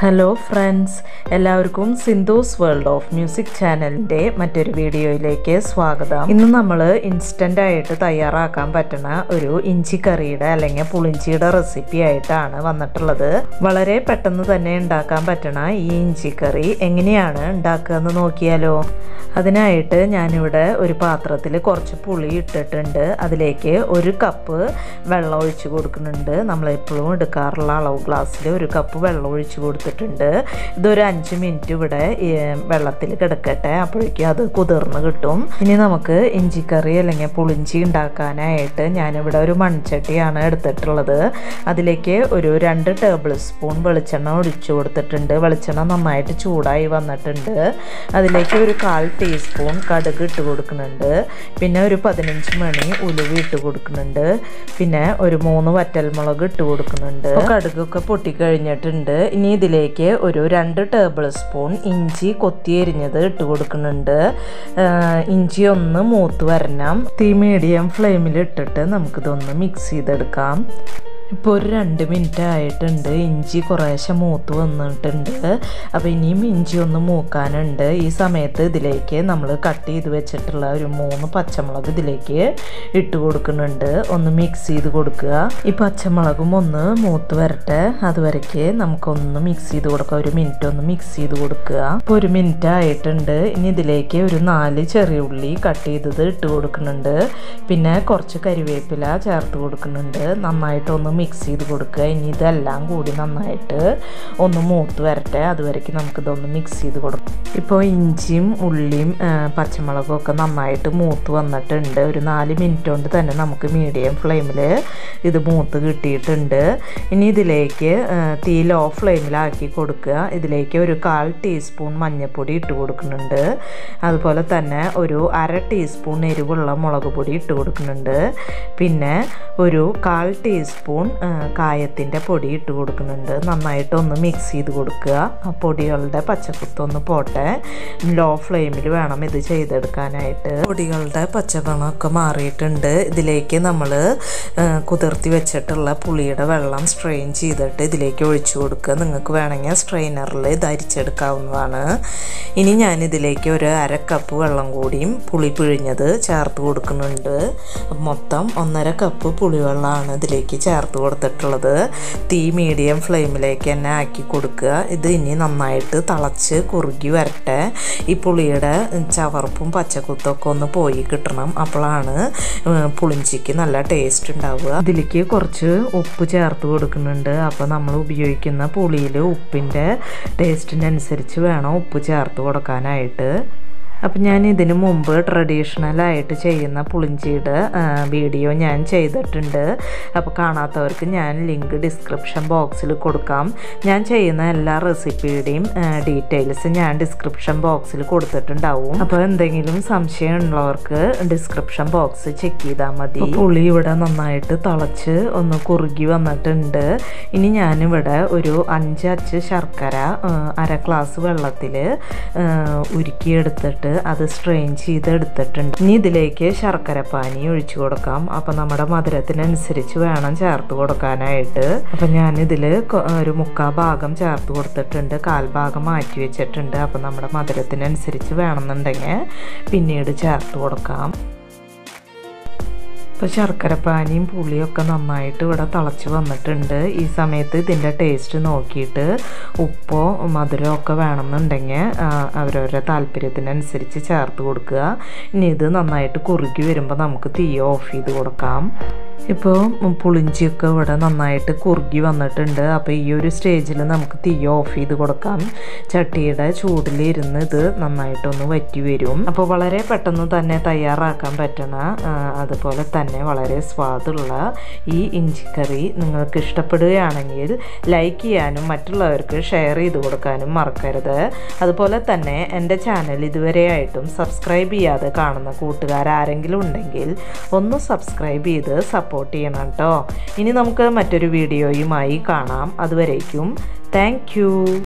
Hello friends, എല്ലാവർക്കും Sindhu's world of music ചാനലിൻ്റെ മറ്റൊരു വീഡിയോയിലേക്ക് സ്വാഗതം. ഇന്ന് നമ്മൾ ഇൻസ്റ്റൻ്റ് ആയിട്ട് തയ്യാറാക്കാൻ പറ്റുന്ന ഒരു ഇഞ്ചി കറിയുടെ അല്ലെങ്കിൽ പുളിഞ്ചിയുടെ റെസിപ്പി ആയിട്ടാണ് വന്നിട്ടുള്ളത്. വളരെ പെട്ടെന്ന് തന്നെ ഉണ്ടാക്കാൻ പറ്റുന്ന ഈ ഇഞ്ചി കറി എങ്ങനെയാണ് ഉണ്ടാക്കുക എന്ന് നോക്കിയാലോ. അതിനായിട്ട് ഞാനിവിടെ ഒരു പാത്രത്തിൽ കുറച്ച് പുളി ഇട്ടിട്ടുണ്ട്. അതിലേക്ക് ഒരു കപ്പ് വെള്ളം ഒഴിച്ച് കൊടുക്കുന്നുണ്ട്. നമ്മളെപ്പോഴും എടുക്കാറുള്ള അളവ് ഗ്ലാസ്സിൽ ഒരു കപ്പ് വെള്ളം ഒഴിച്ച് കൊടുത്തിട്ടുണ്ട്. ഇതൊരു 5 മിനിറ്റ് ഇവിടെ വെള്ളത്തിൽ കിടക്കട്ടെ, അപ്പോഴേക്കും അത് കുതിർന്ന് കിട്ടും. ഇനി നമുക്ക് ഇഞ്ചിക്കറി അല്ലെങ്കിൽ പുളിഞ്ചി ഉണ്ടാക്കാനായിട്ട് ഞാനിവിടെ ഒരു മൺചട്ടിയാണ് എടുത്തിട്ടുള്ളത്. അതിലേക്ക് ഒരു 2 ടേബിൾ സ്പൂൺ വെളിച്ചെണ്ണ ഒഴിച്ചു കൊടുത്തിട്ടുണ്ട്. വെളിച്ചെണ്ണ നന്നായിട്ട് ചൂടായി വന്നിട്ടുണ്ട്. അതിലേക്ക് ഒരു 1/4 ടീസ്പൂൺ കടുക് ഇട്ട് കൊടുക്കുന്നുണ്ട്. പിന്നെ ഒരു 15 മണി ഉലുവ ഇട്ട് കൊടുക്കുന്നുണ്ട്. പിന്നെ ഒരു 3 വറ്റൽമുളക് ഇട്ട് കൊടുക്കുന്നുണ്ട്. കടുകൊക്കെ പൊട്ടിക്കഴിഞ്ഞിട്ടുണ്ട്. ഇനി ഇതിലേക്ക് ഒരു 2 ടേബിൾ സ്പൂൺ ഇഞ്ചി കൊത്തി എരിഞ്ഞത് ഇട്ട് കൊടുക്കുന്നുണ്ട്. ഇഞ്ചി ഒന്ന് മൂത്ത് വരണം. തീ മീഡിയം ഫ്ലെയിമിൽ ഇട്ടിട്ട് നമുക്കിതൊന്ന് മിക്സ് ചെയ്തെടുക്കാം. ഇപ്പോൾ ഒരു 2 മിനിറ്റ് ആയിട്ടുണ്ട്. ഇഞ്ചി കുറേശ്ശെ മൂത്ത് വന്നിട്ടുണ്ട്. അപ്പോൾ ഇനിയും ഇഞ്ചി ഒന്ന് മൂക്കാനുണ്ട്. ഈ സമയത്ത് ഇതിലേക്ക് നമ്മൾ കട്ട് ചെയ്ത് വെച്ചിട്ടുള്ള ഒരു 3 പച്ചമുളക് ഇതിലേക്ക് ഇട്ട് കൊടുക്കുന്നുണ്ട്. ഒന്ന് മിക്സ് ചെയ്ത് കൊടുക്കുക. ഈ പച്ചമുളകും ഒന്ന് മൂത്ത് വരട്ടെ. അതുവരയ്ക്ക് നമുക്കൊന്ന് മിക്സ് ചെയ്ത് കൊടുക്കുക. ഒരു മിനിറ്റ് ഒന്ന് മിക്സ് ചെയ്ത് കൊടുക്കുക. ഇപ്പോൾ 1 മിനിറ്റ് ആയിട്ടുണ്ട്. ഇനി ഇതിലേക്ക് ഒരു 4 ചെറിയ ഉള്ളി കട്ട് ചെയ്തത് ഇട്ട് കൊടുക്കുന്നുണ്ട്. പിന്നെ കുറച്ച് കരിവേപ്പില ചേർത്ത് കൊടുക്കുന്നുണ്ട്. നന്നായിട്ടൊന്ന് മിക്സ് ചെയ്ത് കൊടുക്കുക. ഇനി ഇതെല്ലാം കൂടി നന്നായിട്ട് ഒന്ന് മൂത്ത് വരട്ടെ. അതുവരയ്ക്ക് നമുക്കിതൊന്ന് മിക്സ് ചെയ്ത് കൊടുക്കാം. ഇപ്പോൾ ഇഞ്ചിയും ഉള്ളിയും പച്ചമുളകും ഒക്കെ നന്നായിട്ട് മൂത്ത് വന്നിട്ടുണ്ട്. ഒരു 4 മിനിറ്റ് കൊണ്ട് തന്നെ നമുക്ക് മീഡിയം ഫ്ലെയിമിൽ ഇത് മൂത്ത് കിട്ടിയിട്ടുണ്ട്. ഇനി ഇതിലേക്ക് തീ ലോ ഫ്ലെയിമിലാക്കി കൊടുക്കുക. ഇതിലേക്ക് ഒരു 1/4 ടീസ്പൂൺ മഞ്ഞൾപ്പൊടി ഇട്ട് കൊടുക്കുന്നുണ്ട്. അതുപോലെ തന്നെ ഒരു 1/2 ടീസ്പൂൺ എരിവുള്ള മുളക് പൊടി ഇട്ട് കൊടുക്കുന്നുണ്ട്. പിന്നെ ഒരു 1/4 ടീസ്പൂൺ കായത്തിൻ്റെ പൊടി ഇട്ട് കൊടുക്കുന്നുണ്ട്. നന്നായിട്ടൊന്ന് മിക്സ് ചെയ്ത് കൊടുക്കുക. ആ പൊടികളുടെ പച്ചക്കുത്തൊന്ന് പോട്ടെ. ലോ ഫ്ലെയിമിൽ വേണം ഇത് ചെയ്തെടുക്കാനായിട്ട്. പൊടികളുടെ പച്ചമണമൊക്കെ മാറിയിട്ടുണ്ട്. ഇതിലേക്ക് നമ്മൾ കുതിർത്തി വെച്ചിട്ടുള്ള പുളിയുടെ വെള്ളം സ്ട്രെയിൻ ചെയ്തിട്ട് ഇതിലേക്ക് ഒഴിച്ചു കൊടുക്കുക. നിങ്ങൾക്ക് വേണമെങ്കിൽ സ്ട്രെയിനറിൽ ഇത് അരിച്ചെടുക്കാവുന്നതാണ്. ഇനി ഞാനിതിലേക്ക് ഒരു 1/2 കപ്പ് വെള്ളം കൂടിയും പുളി പിഴിഞ്ഞത് ചേർത്ത് കൊടുക്കുന്നുണ്ട്. മൊത്തം 1/2 കപ്പ് പുളിവെള്ളമാണ് ഇതിലേക്ക് ചേർത്ത് കൊടുത്തിട്ടുള്ളത്. തീ മീഡിയം ഫ്ലെയിമിലേക്ക് തന്നെ ആക്കി കൊടുക്കുക. ഇത് ഇനി നന്നായിട്ട് തിളച്ച് കുറുകി വരട്ടെ. ഈ പുളിയുടെ ചവർപ്പും പച്ചക്കുത്തൊക്കെ ഒന്ന് പോയി കിട്ടണം. അപ്പോഴാണ് പുളിഞ്ചിക്ക് നല്ല ടേസ്റ്റ് ഉണ്ടാവുക. ഇതിലേക്ക് കുറച്ച് ഉപ്പ് ചേർത്ത് കൊടുക്കുന്നുണ്ട്. അപ്പോൾ നമ്മൾ ഉപയോഗിക്കുന്ന പുളിയിൽ ഉപ്പിൻ്റെ ടേസ്റ്റിനനുസരിച്ച് വേണം ഉപ്പ് ചേർത്ത് കൊടുക്കാനായിട്ട്. അപ്പം ഞാൻ ഇതിനു മുമ്പ് ട്രഡീഷണലായിട്ട് ചെയ്യുന്ന പുളിഞ്ചിയുടെ വീഡിയോ ഞാൻ ചെയ്തിട്ടുണ്ട്. അപ്പോൾ കാണാത്തവർക്ക് ഞാൻ ലിങ്ക് ഡിസ്ക്രിപ്ഷൻ ബോക്സിൽ കൊടുക്കാം. ഞാൻ ചെയ്യുന്ന എല്ലാ റെസിപ്പിയുടെയും ഡീറ്റെയിൽസ് ഞാൻ ഡിസ്ക്രിപ്ഷൻ ബോക്സിൽ കൊടുത്തിട്ടുണ്ടാവും. അപ്പോൾ എന്തെങ്കിലും സംശയമുള്ളവർക്ക് ഡിസ്ക്രിപ്ഷൻ ബോക്സ് ചെക്ക് ചെയ്താൽ മതി. പുളി ഇവിടെ നന്നായിട്ട് തിളച്ച് ഒന്ന് കുറുകി വന്നിട്ടുണ്ട്. ഇനി ഞാനിവിടെ ഒരു 5 അച്ച് ശർക്കര 1/2 ഗ്ലാസ് വെള്ളത്തിൽ ഉരുക്കിയെടുത്തിട്ട് അത് സ്ട്രെയിൻ ചെയ്തെടുത്തിട്ടുണ്ട്. ഇനി ഇതിലേക്ക് ശർക്കരപ്പാനി ഒഴിച്ചു കൊടുക്കാം. അപ്പം നമ്മുടെ മധുരത്തിനനുസരിച്ച് വേണം ചേർത്ത് കൊടുക്കാനായിട്ട്. അപ്പം ഞാനിതിൽ ഒരു 3/4 ഭാഗം ചേർത്ത് കൊടുത്തിട്ടുണ്ട്. 1/4 ഭാഗം മാറ്റി വെച്ചിട്ടുണ്ട്. അപ്പം നമ്മുടെ മധുരത്തിനനുസരിച്ച് വേണമെന്നുണ്ടെങ്കിൽ പിന്നീട് ചേർത്ത് കൊടുക്കാം. ഇപ്പോൾ ശർക്കരപ്പാനിയും പുളിയൊക്കെ നന്നായിട്ട് ഇവിടെ തിളച്ച് വന്നിട്ടുണ്ട്. ഈ സമയത്ത് ഇതിൻ്റെ ടേസ്റ്റ് നോക്കിയിട്ട് ഉപ്പോ മധുരമോ ഒക്കെ വേണമെന്നുണ്ടെങ്കിൽ അവരവരുടെ താല്പര്യത്തിനനുസരിച്ച് ചേർത്ത് കൊടുക്കുക. ഇനി ഇത് നന്നായിട്ട് കുറുകി വരുമ്പോൾ നമുക്ക് തീ ഓഫ് ചെയ്ത് കൊടുക്കാം. ഇപ്പോൾ പുളിഞ്ചിയൊക്കെ ഇവിടെ നന്നായിട്ട് കുറുകി വന്നിട്ടുണ്ട്. അപ്പോൾ ഈ ഒരു സ്റ്റേജിൽ നമുക്ക് തീ ഓഫ് ചെയ്ത് കൊടുക്കാം. ചട്ടിയുടെ ചൂടിലിരുന്ന് ഇത് നന്നായിട്ടൊന്ന് വറ്റി വരും. അപ്പോൾ വളരെ പെട്ടെന്ന് തന്നെ തയ്യാറാക്കാൻ പറ്റണ അതുപോലെ തന്നെ വളരെ സ്വാദുള്ള ഈ ഇഞ്ചിക്കറി നിങ്ങൾക്ക് ഇഷ്ടപ്പെടുകയാണെങ്കിൽ ലൈക്ക് ചെയ്യാനും മറ്റുള്ളവർക്ക് ഷെയർ ചെയ്ത് കൊടുക്കാനും മറക്കരുത്. അതുപോലെ തന്നെ എൻ്റെ ചാനൽ ഇതുവരെയായിട്ടും സബ്സ്ക്രൈബ് ചെയ്യാതെ കാണുന്ന കൂട്ടുകാരാരെങ്കിലും ഉണ്ടെങ്കിൽ ഒന്ന് സബ്സ്ക്രൈബ് ചെയ്ത് സപ്പോർട്ട് ചെയ്യണം കേട്ടോ. ഇനി നമുക്ക് മറ്റൊരു വീഡിയോയുമായി കാണാം. അതുവരേക്കും താങ്ക് യു.